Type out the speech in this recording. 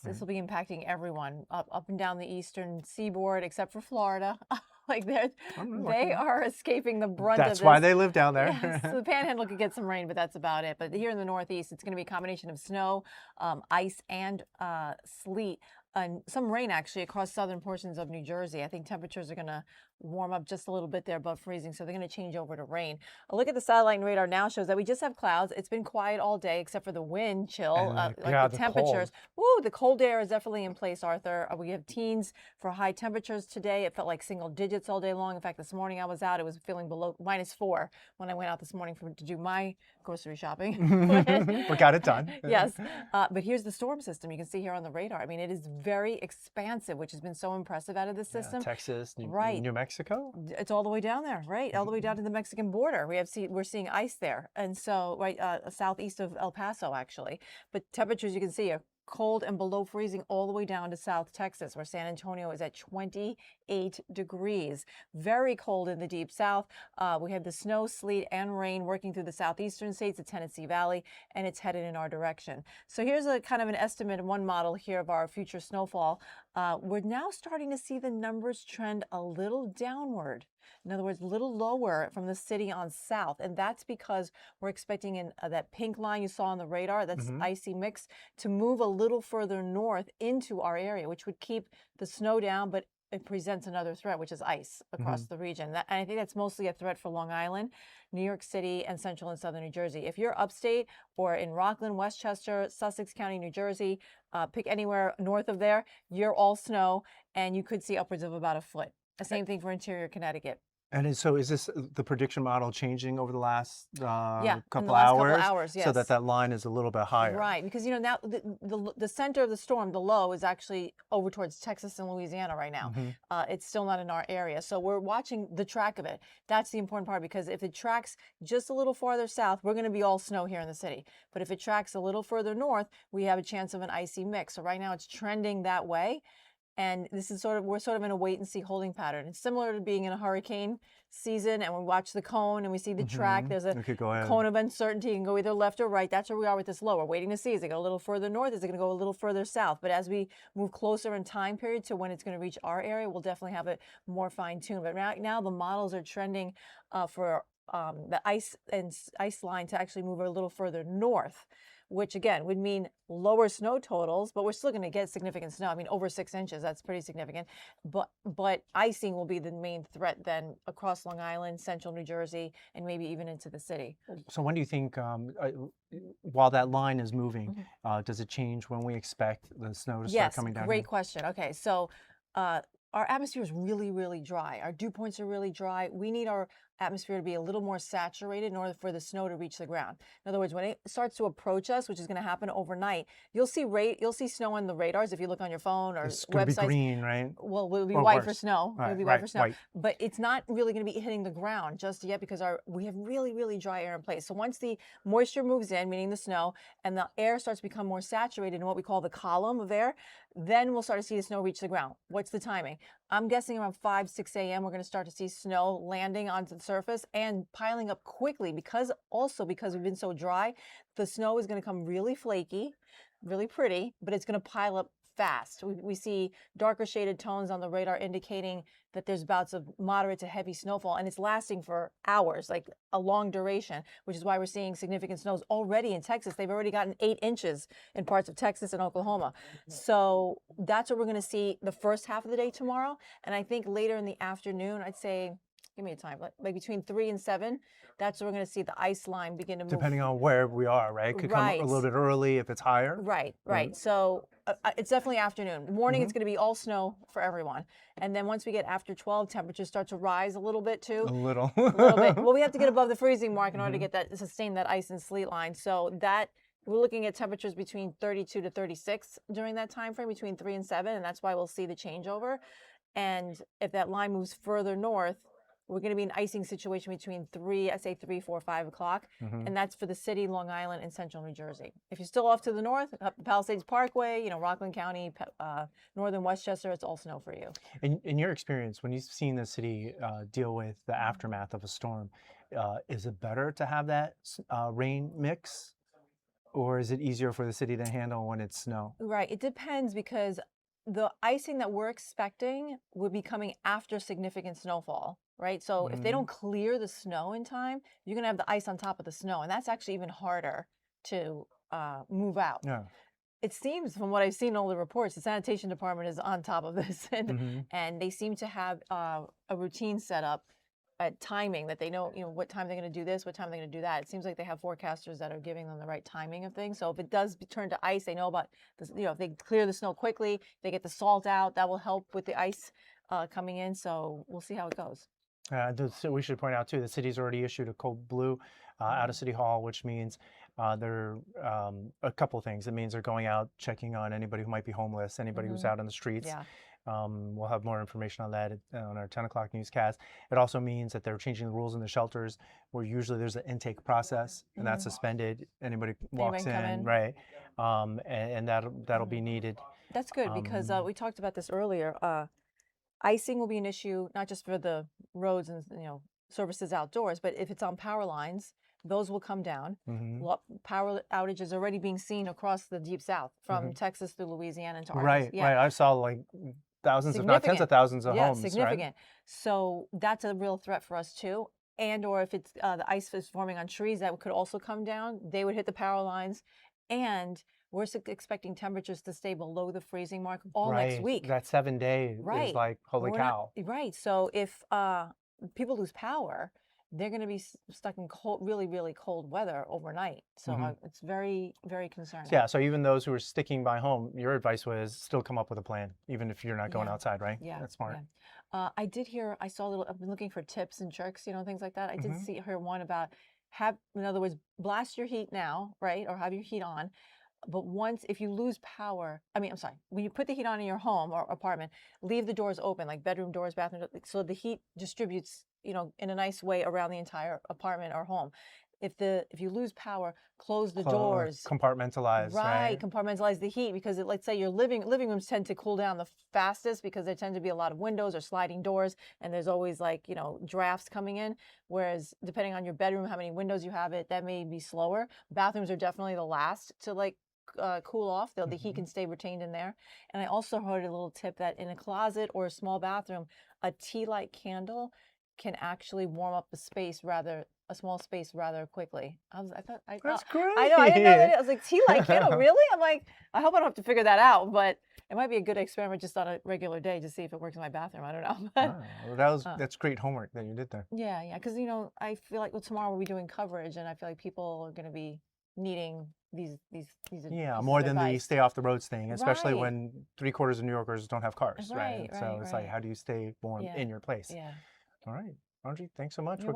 This will be impacting everyone up and down the eastern seaboard, except for Florida. Like they are escaping the brunt of That's this. why they live down there. Yes, the Panhandle could get some rain, but that's about it. But here in the Northeast, it's going to be a combination of snow, ice, and sleet. And some rain actually across southern portions of New Jersey. I think temperatures are going to warm up just a little bit there above freezing, so they're going to change over to rain. A look at the satellite radar now shows that we just have clouds. It's been quiet all day except for the wind chill, like the temperatures. Ooh, the cold air is definitely in place, Arthur. We have teens for high temperatures today. It felt like single digits all day long. In fact, this morning I was out. It was feeling below -4 when I went out this morning to do my grocery shopping. We got it done. Yes, but here's the storm system. You can see here on the radar. I mean, it is very expansive, which has been so impressive out of this system. Texas, right. New Mexico. It's all the way down there, right? All the way down to the Mexican border. We're seeing ice there, and so right southeast of El Paso actually. But temperatures you can see are cold and below freezing all the way down to South Texas, where San Antonio is at 28 degrees. Very cold in the deep south. We have the snow, sleet, and rain working through the southeastern states, the Tennessee Valley, and it's headed in our direction. So here's a kind of an estimate, one model here of our future snowfall. We're now starting to see the numbers trend a little downward. In other words, a little lower from the city on south. And that's because we're expecting that pink line you saw on the radar, that's icy mix, to move a little further north into our area, which would keep the snow down, but it presents another threat, which is ice across the region. And I think that's mostly a threat for Long Island, New York City, and central and southern New Jersey. If you're upstate or in Rockland, Westchester, Sussex County, New Jersey, pick anywhere north of there, you're all snow, and you could see upwards of about a foot. The same thing for interior Connecticut. And so is this the prediction model changing over the last couple hours? Yes. So that line is a little bit higher. Right, because now the center of the storm, the low, is actually over towards Texas and Louisiana right now. It's still not in our area. So we're watching the track of it. That's the important part, because if it tracks just a little farther south, we're going to be all snow here in the city. But if it tracks a little further north, we have a chance of an icy mix. So right now it's trending that way. And this is we're sort of in a wait and see holding pattern. It's similar to being in a hurricane season and we watch the cone and we see the track. There's a cone of uncertainty. You can go either left or right. That's where we are with this low. We're waiting to see, is it go a little further north? Is it going to go a little further south? But as we move closer in time period to when it's going to reach our area, we'll definitely have it more fine tuned. But right now the models are trending for the ice line to actually move a little further north, which again would mean lower snow totals, but we're still going to get significant snow. I mean, over 6 inches, that's pretty significant. But icing will be the main threat then across Long Island, central New Jersey, and maybe even into the city. So when do you think, while that line is moving, does it change when we expect the snow to start coming down? Yes, great question. Okay, so our atmosphere is really, really dry. Our dew points are really dry. We need our atmosphere to be a little more saturated in order for the snow to reach the ground. In other words, when it starts to approach us, which is going to happen overnight, you'll see snow on the radars if you look on your phone or it's going websites. To be green, right? Well, it'll be white for snow. Right, it'll be white for snow. White. But it's not really going to be hitting the ground just yet because we have really, really dry air in place. So once the moisture moves in, meaning the snow, and the air starts to become more saturated in what we call the column of air, then we'll start to see the snow reach the ground. What's the timing? I'm guessing around 5, 6 a.m. we're going to start to see snow landing onto the surface and piling up quickly because we've been so dry, the snow is going to come really flaky, really pretty, but it's going to pile up fast. We see darker shaded tones on the radar indicating that there's bouts of moderate to heavy snowfall, and it's lasting for hours, like a long duration, which is why we're seeing significant snows already in Texas. They've already gotten 8 inches in parts of Texas and Oklahoma. So that's what we're going to see the first half of the day tomorrow. And I think later in the afternoon, I'd say, give me a time, like between 3 and 7, that's where we're going to see the ice line begin to move. Depending on where we are, right? It could come a little bit early if it's higher. Right. So it's definitely afternoon. Morning, it's going to be all snow for everyone. And then once we get after 12, temperatures start to rise a little bit too. A little. A little bit. Well, we have to get above the freezing mark in order to get sustain that ice and sleet line. So we're looking at temperatures between 32 to 36 during that time frame, between 3 and 7, and that's why we'll see the changeover. And if that line moves further north, we're going to be in an icing situation between 3, 4, 5 o'clock, and that's for the city, Long Island, and central New Jersey. If you're still off to the north, up the Palisades Parkway, Rockland County, northern Westchester, it's all snow for you. In your experience, when you've seen the city deal with the aftermath of a storm, is it better to have that rain mix? Or is it easier for the city to handle when it's snow? Right. It depends because the icing that we're expecting would be coming after significant snowfall, right? So if they Hmm. don't clear the snow in time, you're going to have the ice on top of the snow. And that's actually even harder to move out. Yeah. It seems from what I've seen in all the reports, the sanitation department is on top of this, Hmm. and they seem to have a routine set up at timing that they know, what time they're going to do this, what time they're going to do that. It seems like they have forecasters that are giving them the right timing of things. So if it does turn to ice, they know about this. If they clear the snow quickly, they get the salt out. That will help with the ice coming in. So we'll see how it goes. So we should point out too, the city's already issued a code blue out of City Hall, which means they're a couple things. It means they're going out checking on anybody who might be homeless, anybody who's out on the streets. Yeah. We'll have more information on that on our 10 o'clock newscast. It also means that they're changing the rules in the shelters, where usually there's an intake process, and that's suspended. Anybody walks Anybody can come in, in. right? And that'll be needed. That's good because we talked about this earlier. Icing will be an issue not just for the roads and services outdoors, but if it's on power lines, those will come down. Hmm. Power outages already being seen across the deep south, from Texas through Louisiana into Right, Arkansas. Yeah. right. I saw like thousands, if not tens of Significant. thousands of Yeah, homes, right? significant. So that's a real threat for us too. And or if it's the ice is forming on trees, that could also come down. They would hit the power lines, and we're expecting temperatures to stay below the freezing mark all next Right. week. That 7 day is Right. like, holy We're not- cow. right. So if people lose power, they're going to be stuck in cold, really, really cold weather overnight. So it's very, very concerning. Yeah, so even those who are sticking by home, your advice was still come up with a plan, even if you're not going Yeah. outside, right? Yeah, That's smart. yeah. I saw a little. I've been looking for tips and tricks, things like that. I did hear one about in other words, blast your heat now, right, or have your heat on. But if you lose power, I'm sorry, when you put the heat on in your home or apartment, leave the doors open, like bedroom doors, bathroom doors, so the heat distributes, in a nice way around the entire apartment or home. If you lose power, close the doors. Compartmentalize, right? Compartmentalize the heat, because let's say your living rooms tend to cool down the fastest because there tend to be a lot of windows or sliding doors, and there's always drafts coming in. Whereas depending on your bedroom, how many windows you have, that may be slower. Bathrooms are definitely the last to cool off. The heat can stay retained in there. And I also heard a little tip that in a closet or a small bathroom, a tea light candle can actually warm up a small space rather quickly. That's great. I know, I didn't know that. I was like, tea light candle, really? I'm like, I hope I don't have to figure that out, but it might be a good experiment just on a regular day to see if it works in my bathroom. I don't know. But, Well, that's great homework that you did there. yeah, because I feel like tomorrow we'll be doing coverage, and I feel like people are going to be needing these Yeah, more than the advice. stay off the roads thing, especially Right. when 3/4 of New Yorkers don't have cars, right? Right, So right, it's like, right. how do you stay warm Yeah. in your place? Yeah. All right, Audrey, thanks so much. You're